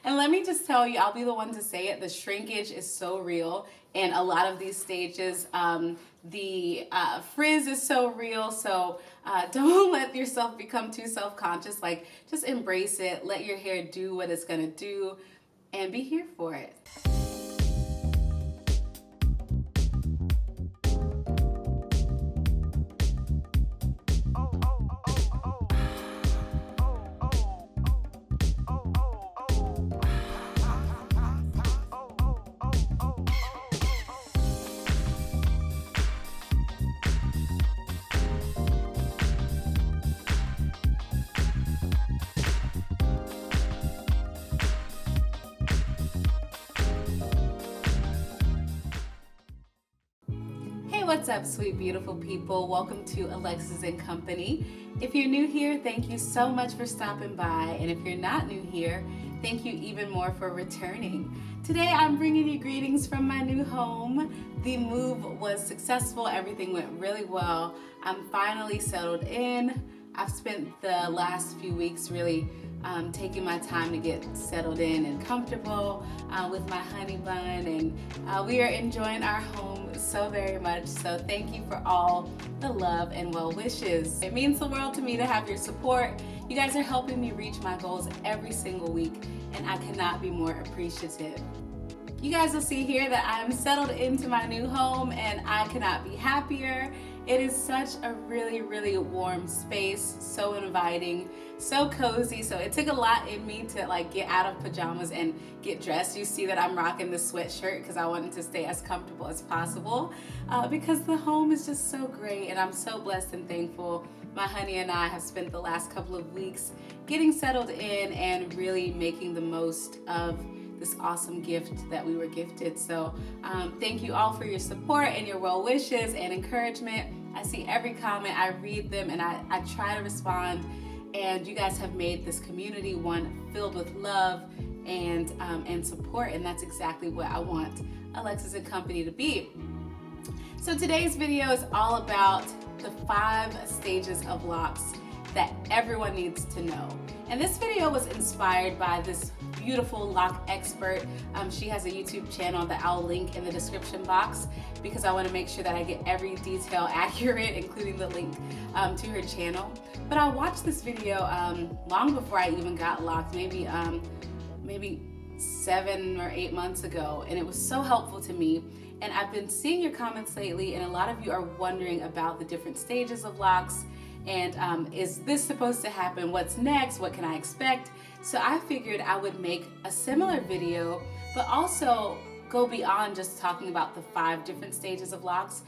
And let me just tell you, I'll be the one to say it, the shrinkage is so real in a lot of these stages. The frizz is so real, so don't let yourself become too self-conscious. Like, just embrace it, let your hair do what it's gonna do, and be here for it. What's up, sweet beautiful people? Welcome to Alexis and Company. If you're new here, thank you so much for stopping by, and if you're not new here, thank you even more for returning. Today I'm bringing you greetings from my new home. The move was successful, everything went really well. I'm finally settled in. I've spent the last few weeks really taking my time to get settled in and comfortable with my honey bun, and we are enjoying our home so very much. So thank you for all the love and well wishes. It means the world to me to have your support. You guys are helping me reach my goals every single week, and I cannot be more appreciative. You guys will see here that I'm settled into my new home, and I cannot be happier. It is such a really, really warm space, so inviting, so cozy. So it took a lot in me to like get out of pajamas and get dressed. You see that I'm rocking this sweatshirt because I wanted to stay as comfortable as possible because the home is just so great, and I'm so blessed and thankful. My honey and I have spent the last couple of weeks getting settled in and really making the most of this awesome gift that we were gifted. So thank you all for your support and your well wishes and encouragement. I see every comment, I read them, and I try to respond. And you guys have made this community one filled with love and support, and that's exactly what I want Alexis and Company to be. So today's video is all about the 5 stages of locks that everyone needs to know. And this video was inspired by this beautiful lock expert. She has a YouTube channel that I'll link in the description box because I want to make sure that I get every detail accurate, including the link to her channel. But I watched this video long before I even got locked, maybe 7 or 8 months ago, and it was so helpful to me. And I've been seeing your comments lately, and a lot of you are wondering about the different stages of locks, and is this supposed to happen? What's next? What can I expect? So I figured I would make a similar video, but also go beyond just talking about the 5 different stages of locks.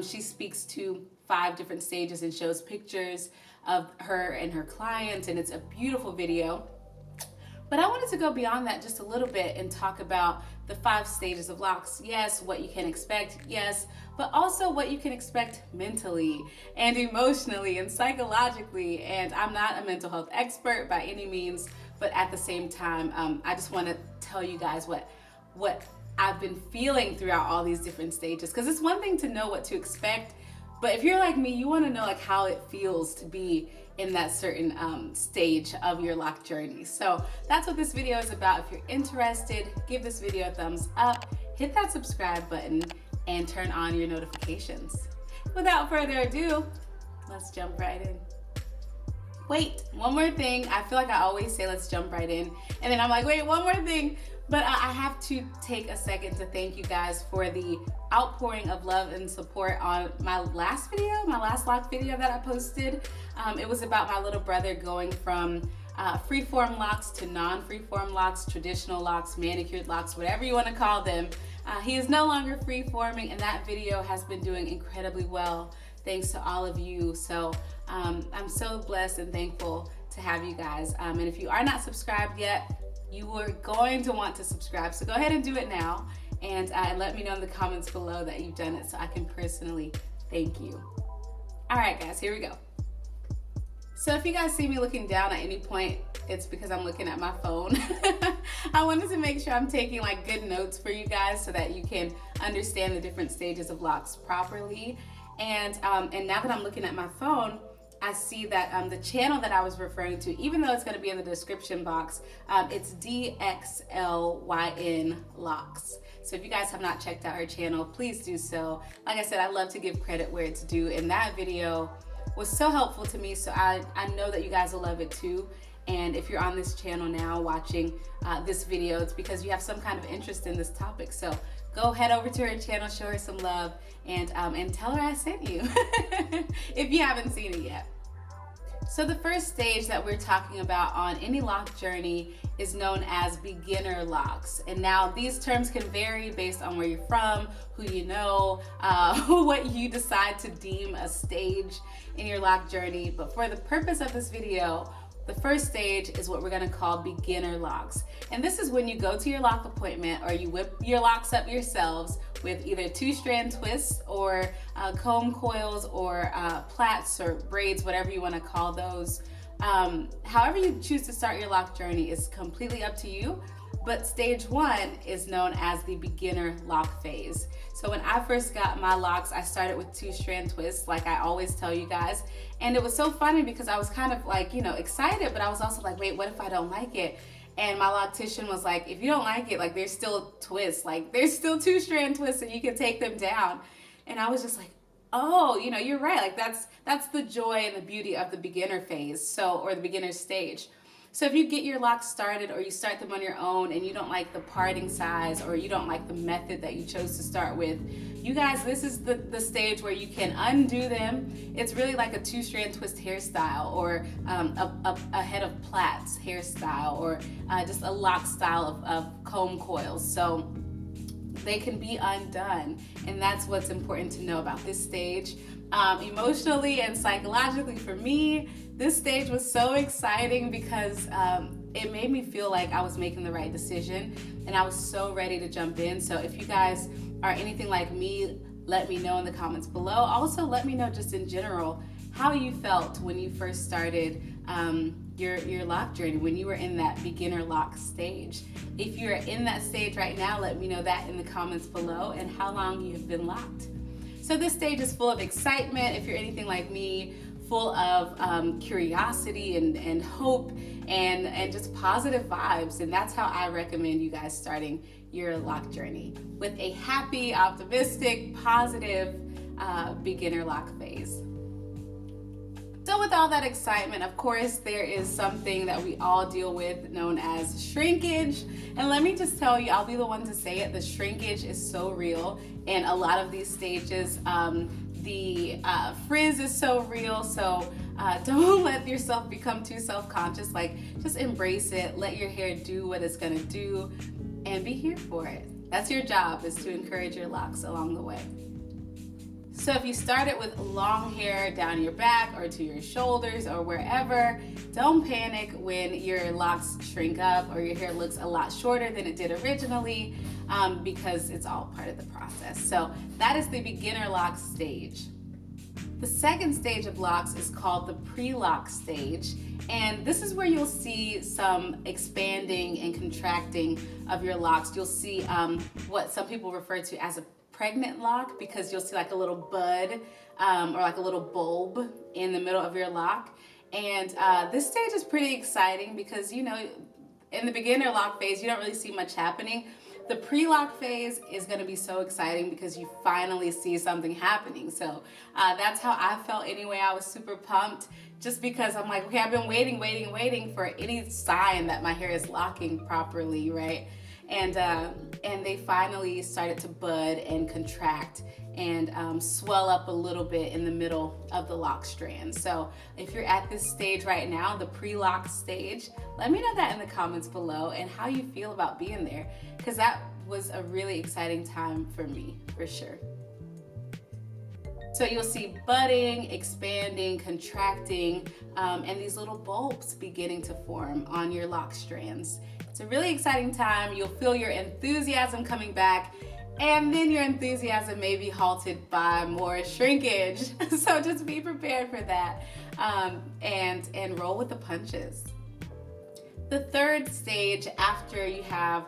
She speaks to 5 different stages and shows pictures of her and her client, and it's a beautiful video. But I wanted to go beyond that just a little bit and talk about the 5 stages of locks. Yes, what you can expect, yes, but also what you can expect mentally and emotionally and psychologically. And I'm not a mental health expert by any means, but at the same time, I just want to tell you guys what I've been feeling throughout all these different stages. Because it's one thing to know what to expect, but if you're like me, you want to know like how it feels to be in that certain stage of your lock journey. So that's what this video is about. If you're interested, give this video a thumbs up, hit that subscribe button, and turn on your notifications. Without further ado, let's jump right in. Wait, one more thing. I feel like I always say let's jump right in, and then I'm like, wait, one more thing. But I have to take a second to thank you guys for the outpouring of love and support on my last video, my last lock video that I posted. It was about my little brother going from freeform locks to non-freeform locks, traditional locks, manicured locks, whatever you want to call them. He is no longer freeforming, and that video has been doing incredibly well thanks to all of you. So I'm so blessed and thankful to have you guys. And if you are not subscribed yet, you are going to want to subscribe. So go ahead and do it now, and let me know in the comments below that you've done it so I can personally thank you. All right, guys, here we go. So if you guys see me looking down at any point, it's because I'm looking at my phone. I wanted to make sure I'm taking like good notes for you guys so that you can understand the different stages of locks properly. And now that I'm looking at my phone, I see that the channel that I was referring to, even though it's going to be in the description box, it's DXLYN Locs. So if you guys have not checked out her channel, please do so. Like I said, I love to give credit where it's due, and that video was so helpful to me, so I know that you guys will love it too. And if you're on this channel now watching this video, it's because you have some kind of interest in this topic. So go head over to her channel, show her some love, and tell her I sent you if you haven't seen it yet. So the first stage that we're talking about on any lock journey is known as beginner locks. And now these terms can vary based on where you're from, who you know, what you decide to deem a stage in your lock journey. But for the purpose of this video, the first stage is what we're gonna call beginner locks. And this is when you go to your lock appointment or you whip your locks up yourselves with either 2-strand twists or comb coils or plaits or braids, whatever you wanna call those. However you choose to start your lock journey is completely up to you. But stage 1 is known as the beginner lock phase. So when I first got my locks, I started with 2-strand twists, like I always tell you guys. And it was so funny because I was kind of like, you know, excited, but I was also like, wait, what if I don't like it? And my loctician was like, if you don't like it, like there's still twists, like there's still 2-strand twists and you can take them down. And I was just like, oh, you know, you're right. Like that's the joy and the beauty of the beginner phase, or the beginner stage. So if you get your locks started or you start them on your own and you don't like the parting size or you don't like the method that you chose to start with, you guys, this is the stage where you can undo them. It's really like a 2-strand twist hairstyle or a head of plaits hairstyle or just a lock style of comb coils. So they can be undone, and that's what's important to know about this stage. Emotionally and psychologically for me, this stage was so exciting because it made me feel like I was making the right decision and I was so ready to jump in. So if you guys are anything like me, let me know in the comments below. Also, let me know just in general how you felt when you first started your lock journey, when you were in that beginner lock stage. If you're in that stage right now, let me know that in the comments below and how long you have been locked. So this stage is full of excitement, if you're anything like me, full of curiosity and hope and just positive vibes. And that's how I recommend you guys starting your lock journey, with a happy, optimistic, positive beginner lock phase. So with all that excitement, of course, there is something that we all deal with known as shrinkage. And let me just tell you, I'll be the one to say it, the shrinkage is so real in a lot of these stages. The frizz is so real, so don't let yourself become too self-conscious. Like, just embrace it, let your hair do what it's gonna do, and be here for it. That's your job, is to encourage your locks along the way. So if you started with long hair down your back or to your shoulders or wherever, don't panic when your locks shrink up or your hair looks a lot shorter than it did originally, because it's all part of the process. So that is the beginner lock stage. The second stage of locks is called the PreLock stage. And this is where you'll see some expanding and contracting of your locks. You'll see what some people refer to as a pregnant lock, because you'll see like a little bud or like a little bulb in the middle of your lock. And this stage is pretty exciting because, you know, in the beginner lock phase, you don't really see much happening. The pre-lock phase is going to be so exciting because you finally see something happening. So that's how I felt anyway. I was super pumped just because I'm like, okay, I've been waiting for any sign that my hair is locking properly, right? And they finally started to bud and contract and swell up a little bit in the middle of the lock strand. So if you're at this stage right now, the pre-lock stage, let me know that in the comments below and how you feel about being there, because that was a really exciting time for me, for sure. So you'll see budding, expanding, contracting, and these little bulbs beginning to form on your lock strands. It's a really exciting time. You'll feel your enthusiasm coming back, and then your enthusiasm may be halted by more shrinkage. So just be prepared for that, and roll with the punches. The third stage after you have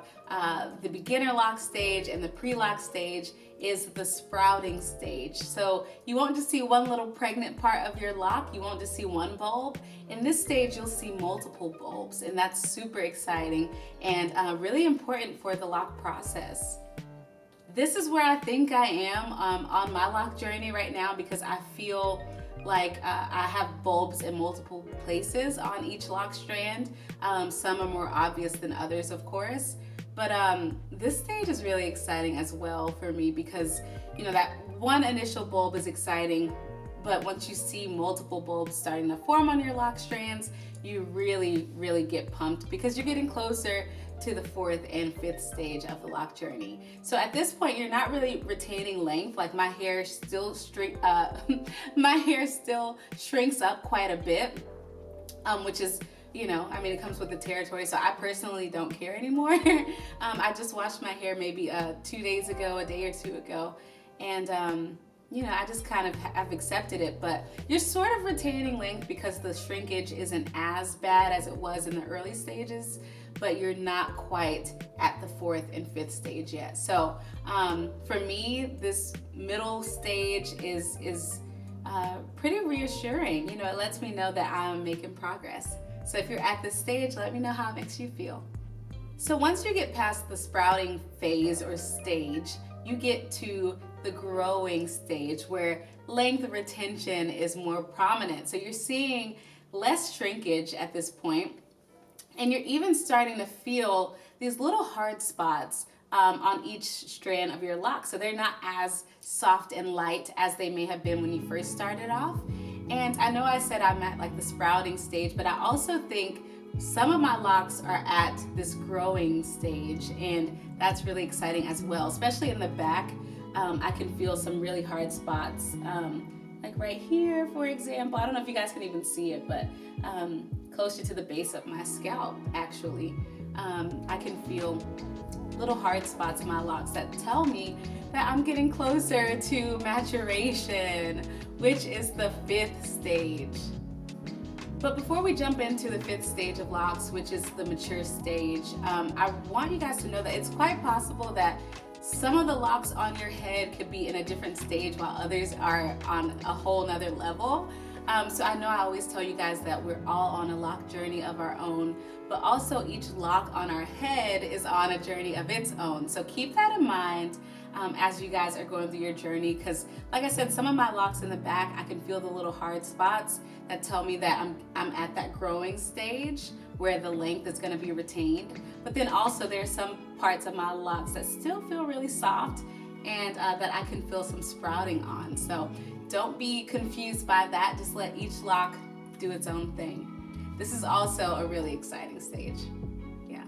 the beginner lock stage and the pre-lock stage is the sprouting stage. So you won't just see one little pregnant part of your lock, you won't just see one bulb. In this stage you'll see multiple bulbs, and that's super exciting and really important for the lock process. This is where I think I am on my lock journey right now, because I feel like I have bulbs in multiple places on each lock strand. Some are more obvious than others, of course. But this stage is really exciting as well for me, because that one initial bulb is exciting, but once you see multiple bulbs starting to form on your lock strands, you really, really get pumped, because you're getting closer to the fourth and fifth stage of the lock journey. So at this point, you're not really retaining length. Like my hair still my hair still shrinks up quite a bit, which is, it comes with the territory. So I personally don't care anymore. I just washed my hair maybe 2 days ago, a day or two ago, and I just kind of have accepted it. But you're sort of retaining length because the shrinkage isn't as bad as it was in the early stages, but you're not quite at the fourth and fifth stage yet. So for me, this middle stage is pretty reassuring. It lets me know that I'm making progress. So if you're at this stage, let me know how it makes you feel. So once you get past the sprouting phase or stage, you get to the growing stage, where length retention is more prominent. So you're seeing less shrinkage at this point, and you're even starting to feel these little hard spots on each strand of your lock. So they're not as soft and light as they may have been when you first started off. And I know I said I'm at like the sprouting stage, but I also think some of my locks are at this growing stage, and that's really exciting as well, especially in the back. I can feel some really hard spots, like right here, for example. I don't know if you guys can even see it, but closer to the base of my scalp, actually, I can feel little hard spots in my locks that tell me that I'm getting closer to maturation, which is the fifth stage. But before we jump into the fifth stage of locks, which is the mature stage, I want you guys to know that it's quite possible that some of the locks on your head could be in a different stage while others are on a whole nother level. So I know I always tell you guys that we're all on a lock journey of our own, but also each lock on our head is on a journey of its own. So keep that in mind as you guys are going through your journey, because like I said, some of my locks in the back, I can feel the little hard spots that tell me that I'm at that growing stage where the length is going to be retained. But then also there's some parts of my locks that still feel really soft, and that I can feel some sprouting on. So don't be confused by that. Just let each lock do its own thing. This is also a really exciting stage. Yeah.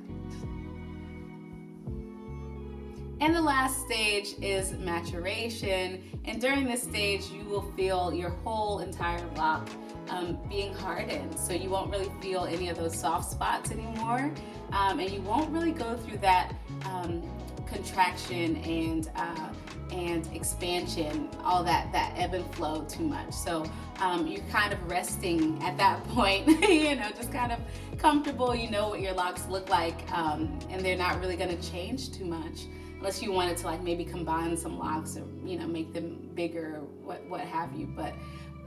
And the last stage is maturation. And during this stage, you will feel your whole entire lock being hardened. So you won't really feel any of those soft spots anymore. And you won't really go through that contraction and expansion, all that ebb and flow too much. So you're kind of resting at that point, just kind of comfortable. You know what your locks look like, and they're not really going to change too much, unless you wanted to like maybe combine some locks or make them bigger, what have you. But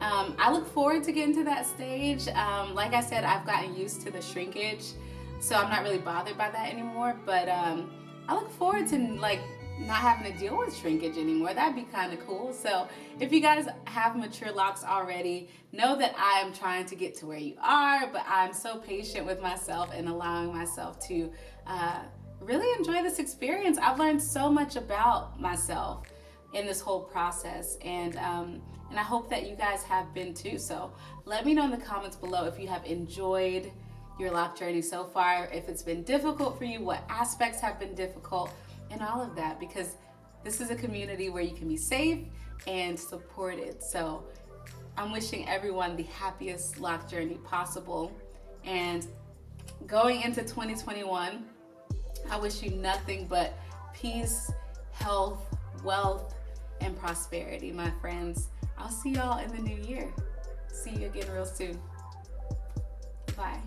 I look forward to getting to that stage. Like I said, I've gotten used to the shrinkage, so I'm not really bothered by that anymore. But I look forward to like not having to deal with shrinkage anymore. That'd be kind of cool. So if you guys have mature locks already, know that I am trying to get to where you are, but I'm so patient with myself and allowing myself to really enjoy this experience. I've learned so much about myself in this whole process, and I hope that you guys have been too. So let me know in the comments below if you have enjoyed your lock journey so far, if it's been difficult for you, what aspects have been difficult, and all of that, because this is a community where you can be safe and supported. So I'm wishing everyone the happiest lock journey possible, and going into 2021, I wish you nothing but peace, health, wealth, and prosperity, my friends. I'll see y'all in the new year. See you again real soon. Bye.